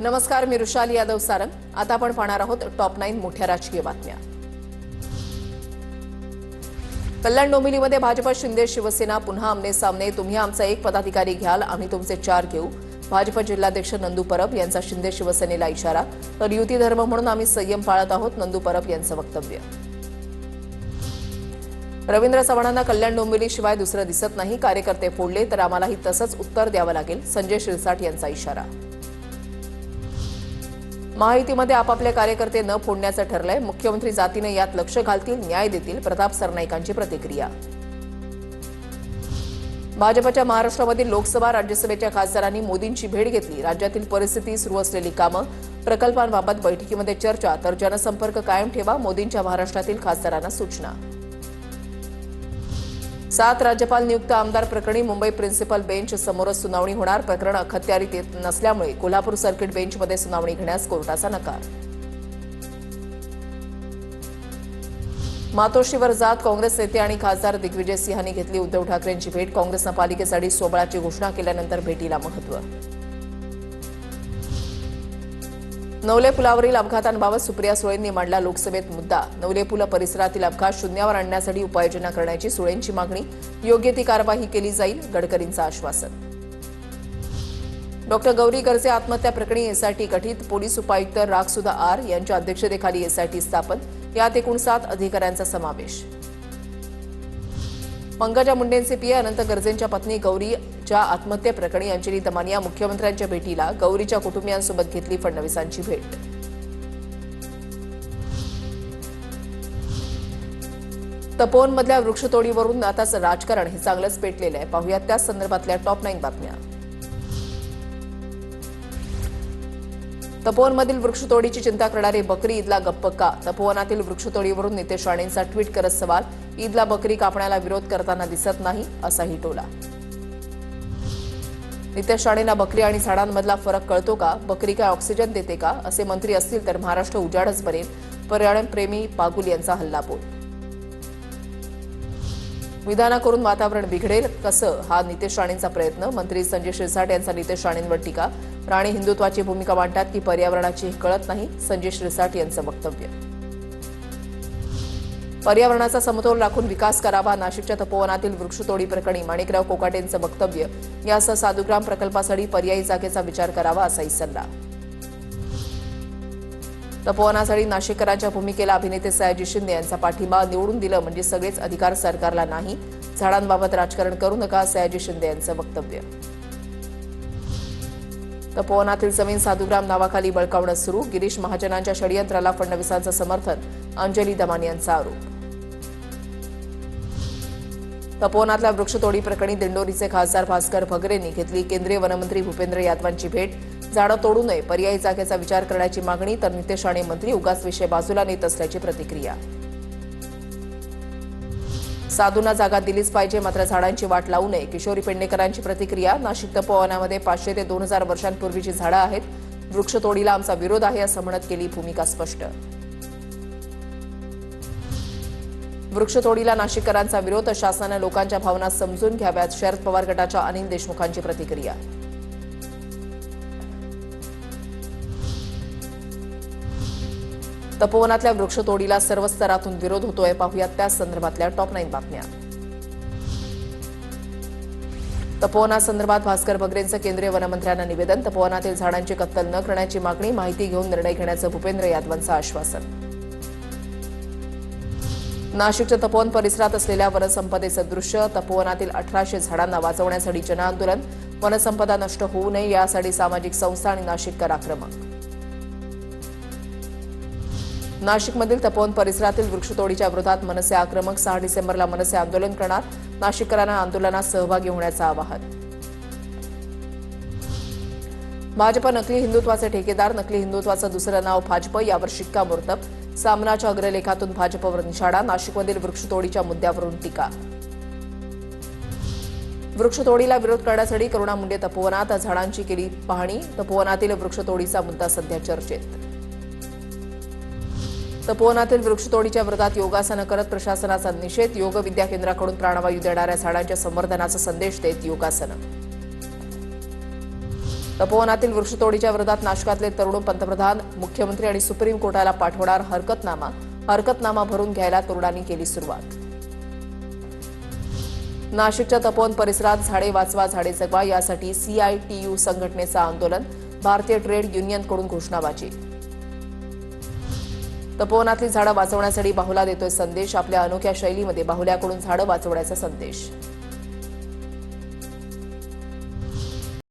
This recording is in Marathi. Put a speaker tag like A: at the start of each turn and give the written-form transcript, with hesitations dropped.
A: नमस्कार, मी रुशाली यादव सारंग। आता आपण पाहणार आहोत टॉप 9 मोठ्या राजकीय बातम्या। कल्याण डोंबिवलीमध्ये भाजप शिंदे शिवसेना पुन्हा आमने सामने। तुम्ही आमचा एक पदाधिकारी घ्याल, आम्ही तुमचे 4 घेऊ। भाजप जिल्हाध्यक्ष नंदू परब यांचा शिंदे शिवसेनेला इशारा। तर युती धर्म म्हणून आम्ही संयम पाळत आहोत, नंदू परब यांचं वक्तव्य। रवींद्र चव्हाणांना कल्याण डोंबिवलीशिवाय दुसरं दिसत नाही। कार्यकर्ते फोडले तर आम्हालाही तसंच उत्तर द्यावं लागेल, संजय शिरसाट यांचा इशारा। महायुतीमध्ये आपापले कार्यकर्ते न फोडण्याचं ठरलंय। मुख्यमंत्री जातीने यात लक्ष घालतील, न्याय देतील, प्रताप सरनाईकांची प्रतिक्रिया। भाजपच्या महाराष्ट्रामधील लोकसभा राज्यसभेच्या खासदारांनी मोदींची भेट घेतली। राज्यातील परिस्थिती, सुरू असलेली कामं, प्रकल्पांबाबत बैठकीमध्ये चर्चा। तर जनसंपर्क कायम ठेवा, मोदींच्या महाराष्ट्रातील खासदारांना सूचना। 7 राज्यपाल नियुक्त आमदार प्रकरणी मुंबई प्रिन्सिपल बेंच समोरच सुनावणी होणार। प्रकरण अखत्यारीत येत नसल्यामुळे कोल्हापूर सर्किट बेंचमध्ये सुनावणी घेण्यास कोर्टाचा नकार। मातोश्रीवर जात काँग्रेस नेते आणि खासदार दिग्विजय सिंहांनी घेतली उद्धव ठाकरेंची भेट। काँग्रेसनं पालिकेसाठी स्वबळाची घोषणा केल्यानंतर भेटीला महत्त्व। नवले पुलावरील अपघातांबाबत सुप्रिया सुळेंनी मांडला लोकसभेत मुद्दा। नवले पूल परिसरातील अपघात शून्यावर आणण्यासाठी उपाययोजना करण्याची सुळेंची मागणी। योग्य ती कार्यवाही केली जाईल, गडकरींचं आश्वासन। डॉक्टर गौरी गर्जे आत्महत्या प्रकरणी एसआयटी गठीत। पोलीस उपायुक्त रागसुधा आर यांच्या अध्यक्षतेखाली एसआयटी स्थापन। यात एकूण 7 अधिकाऱ्यांचा समावेश। पंकजा मुंडेंचे पीए अनंत गर्जेंच्या पत्नी गौरीच्या आत्महत्येप्रकरणी अंजली दमानिया मुख्यमंत्र्यांच्या भेटीला। गौरीच्या कुटुंबियांसोबत घेतली फडणवीसांची भेट। तपोवनमधल्या वृक्षतोडीवरून आताच राजकारण हे चांगलंच पेटलेलं आहे। पाहूयात त्या संदर्भातल्या टॉप 9 बातम्या। तपोवनमधील वृक्षतोडीची चिंता करणारे बकरी ईदला गप्प का? तपोवनातील वृक्षतोडीवरून नितेश राणेंचा ट्विट करत सवाल। ईदला बकरी कापण्याला विरोध करताना दिसत नाही, असाही टोला। नितेश राणेंना बकरी आणि झाडांमधला फरक कळतो का? बकरी काय ऑक्सिजन देते का? असे मंत्री असतील तर महाराष्ट्र उजाडच बनेल, पर्यावरणप्रेमी पागुल यांचा हल्लाबोल। विधान करून वातावरण बिघडेल कसं, हा नितेश राणेंचा प्रयत्न। मंत्री संजय शिरसाट यांचा नितेश राणेंवर टीका। राणे हिंदुत्वाची भूमिका मांडतात की पर्यावरणाची कळत नाही, संजय शिरसाट यांचं वक्तव्य। पर्यावरणाचा समतोल राखून विकास करावा। नाशिकच्या तपोवनातील वृक्षतोडी प्रकरणी माणिकराव कोकाटेंचं वक्तव्य। यासह साधुग्राम प्रकल्पासाठी पर्यायी जागेचा विचार करावा, असाही सल्ला। तपोवनासाठी नाशिककरांच्या भूमिकेला अभिनेते सयाजी शिंदे यांचा पाठिंबा। निवडून दिलं म्हणजे सगळेच अधिकार सरकारला नाही, झाडांबाबत राजकारण करू नका, सयाजी शिंदे यांचं वक्तव्य। तपोवनातील जमीन साधुग्राम नावाखाली बळकावणं सुरू। गिरीश महाजनांच्या षडयंत्राला फडणवीसांचं समर्थन, अंजली दमानियांचा आरोप। तपोवनातल्या वृक्षतोडी प्रकरणी दिंडोरीचे खासदार भास्कर भगरेंनी घेतली केंद्रीय वनमंत्री भूपेंद्र यादवांची भेट। झाडं तोडू नये, पर्यायी जागेचा विचार करण्याची मागणी। तर नितेश राणे मंत्री उगाच विषय बाजूला नेत असल्याची प्रतिक्रिया। साधूंना जागा दिलीच पाहिजे, मात्र झाडांची वाट लावू नये, किशोरी पेडणेकरांची प्रतिक्रिया। नाशिक तपोवनामध्ये 500 ते 2000 वर्षांपूर्वीची झाडं आहेत। वृक्षतोडीला आमचा विरोध आहे, असं म्हणत केली भूमिका स्पष्ट। वृक्षतोडीला नाशिककरांचा विरोध। शासनाने लोकांच्या भावना समजून घ्याव्यात, शरद पवार गटाच्या अनिल देशमुखांची प्रतिक्रिया। तपोवनातल्या वृक्षतोडीला सर्व स्तरातून विरोध होतोय। पाहूयात त्या संदर्भातल्या टॉप 9 बातम्या। तपोवनासंदर्भात भास्कर भगरेंचं केंद्रीय वनमंत्र्यांना निवेदन। तपोवनातील झाडांची कत्तल न करण्याची मागणी, माहिती घेऊन निर्णय घेण्याचं भूपेंद्र यादवांचं आश्वासन। नाशिकच्या तपोवन परिसरात असलेल्या वनसंपदेचं दृश्य। तपोवनातील 1800 झाडांना वाचवण्यासाठी जनआंदोलन। वनसंपदा नष्ट होऊ नये यासाठी सामाजिक संस्था आणि नाशिककर आक्रमक। नाशिकमधील तपोवन परिसरातील वृक्षतोडीच्या विरोधात मनसे आक्रमक। 6 डिसेंबरला मनसे आंदोलन करणार। नाशिककरांना आंदोलनात सहभागी होण्याचं आवाहन। भाजप नकली हिंदुत्वाचे ठेकेदार, नकली हिंदुत्वाचं दुसरं नाव भाजप, यावर शिक्कामोर्तब। सामनाच्या अग्रलेखातून भाजपवर निशाणा। नाशिकमधील वृक्षतोडीच्या मुद्द्यावरून टीका। वृक्षतोडीला विरोध करण्यासाठी करुणा मुंडे तपोवनात झाडांची केली पाहणी। तपोवनातील वृक्षतोडीचा मुद्दा सध्या चर्चेत। तपोवनातील वृक्षतोडीच्या विरोधात योगासनं करत प्रशासनाचा निषेध। योग विद्या केंद्राकडून प्राणवायू देणाऱ्या झाडांच्या संवर्धनाचा संदेश देत योगासनं। तपोवनातील वृक्षतोडीच्या विरोधात नाशकातले तरुण पंतप्रधान, मुख्यमंत्री आणि सुप्रीम कोर्टाला पाठवणार हरकतनामा भरून घ्यायला तरुणांनी केली सुरुवात. नाशिकच्या तपोवन परिसरात झाडे वाचवा झाडे जगवा यासाठी CITU संघटनेचं आंदोलन, भारतीय ट्रेड युनियनकडून घोषणाबाजी. तपोवनातली झाडं वाचवण्यासाठी बाहुला देतोय संदेश, आपल्या अनोख्या शैलीमध्ये बाहुल्याकडून झाडं वाचवण्याचा संदेश.